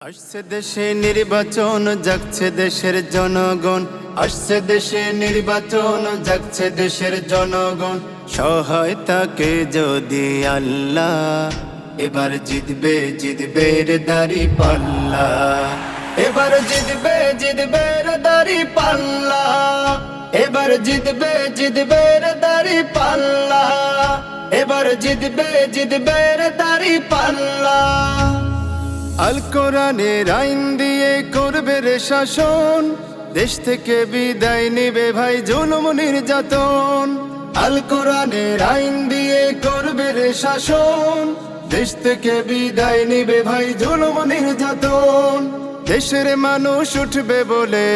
আসছে দেশে নির্বাচন, জাগছে দেশের জনগণ। আসছে দেশে নির্বাচন, জাগছে দেশের জনগণ। সহায়তাকে যদি আল্লাহ, এবার জিতবে জিতবে রে দাড়ি পাল্লা। এবার জিতবে জিতবে রে দাড়ি পাল্লা। এবার জিতবে জিতবে রে দাড়ি পাল্লা। এবার জিতবে জিতবে রে দাড়ি পাল্লা। আল কোরআনের আইন দিয়ে করবে রে শাসন, দেশ থেকে বিদায় নিবে ভাই জুলুম নির্যাতন। আল কোরআনের আইন দিয়ে করবে রে শাসন, দেশ থেকে বিদায় নিবে ভাই জুলুম নির্যাতন। দেশের মানুষ উঠবে বলে,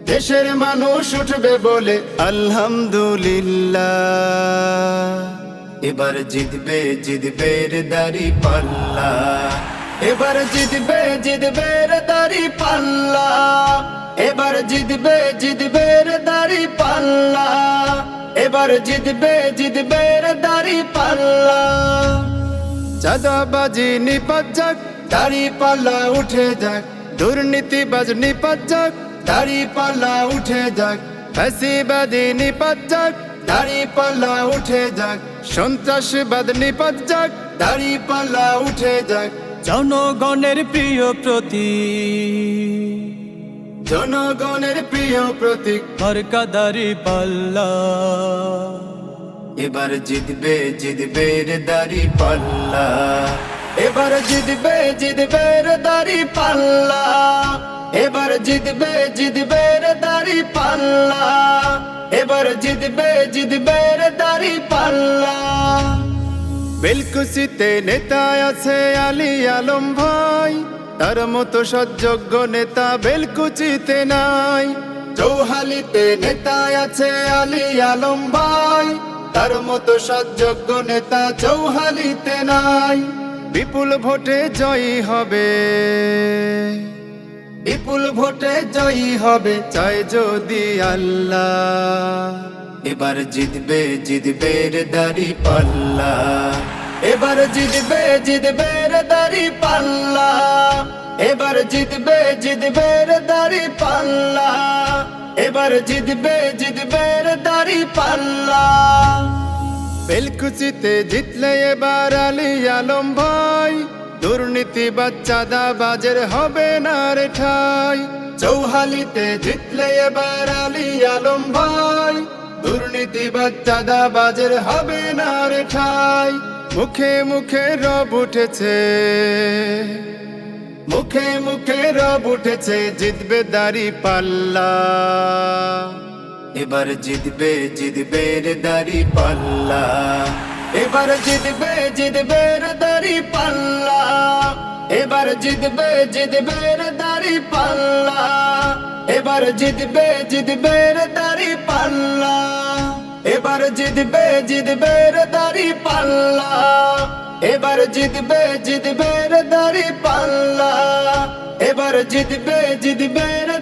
দেশের মানুষ উঠবে বলে আলহামদুলিল্লাহ। এবার জিতবে জিতবে রে দাড়ি পাল্লা। এবার জিতবে জিতবে রে দাড়ি পাল্লা। এবার জিতবে জিতবে রে দাড়ি পাল্লা। এবার জিতবে জিতবে রে দাড়ি পাল্লা। চাঁদাবাজি নিপাত যাক, দাড়ি পাল্লা উঠে যাক। দুর্নীতিবাজ নিপাত যাক, দাড়ি পাল্লা উঠে যাক। ফ্যাসিবাদী নিপাত যাক, দাড়ি পাল্লা উঠে যাক। সন্ত্রাসবাদ নিপাত যাক, দাড়ি পাল্লা উঠে যাক। জনগণের প্রিয় প্রতীক, জনগণের প্রিয় প্রতীক মার্কা দাড়ি পাল্লা। এবার জিতবে জিতবে রে দাড়ি পাল্লা। এবার জিতবে জিতবে রে দাড়ি পাল্লা। এবার জিতবে জিতবে রে দাড়ি পাল্লা। এবার জিতবে জিতবে রে দাড়ি পাল্লা। বেলকুচিতে নেতা আছে আলী আলম ভাই, তার মতো সৎযোগ্য নেতা বেলকুচিতে নাই। চৌহালিতে নেতা আছে আলী আলম ভাই, তার মতো সৎযোগ্য নেতা চৌহালিতে নাই। বিপুল ভোটে জয়ী হবে, বিপুল ভোটে জয়ী হবে চাই যদি আল্লাহ। এবার জিতবে জিতবে রে দাড়ি পাল্লা। এবার জিতবে জিতবে রে দাড়ি পাল্লা। এবার জিতবে জিতবে রে দাড়ি পাল্লা। এবার জিতবে জিতবে রে দাড়ি পাল্লা। বেলকুচিতে জিতলে এবার আলী আলম ভাই, দুর্নীতিবাজ চাঁদাবাজের হবে না রে ঠাই। চৌহালিতে জিতলে এবার আলী আলম ভাই, দুর্নীতিবাজ চাঁদাবাজের হবে না রে ঠাই। মুখে মুখে রব উঠেছে, মুখে মুখে রব উঠেছে জিতবে দাড়ি পাল্লা। এবার জিতবে জিতবে রে দাড়ি পাল্লা। এবার জিতবে জিতবে রে দাড়ি পাল্লা। এবার জিতবে জিতবে রে দাড়ি পাল্লা। এবার জিতবে জিতবে রে দাড়ি পাল্লা। এবার জিতবে জিতবে রে দাড়ি পাল্লা। এবার জিতবে জিতবে রে দাড়ি পাল্লা। এবার জিতবে জিতবে রে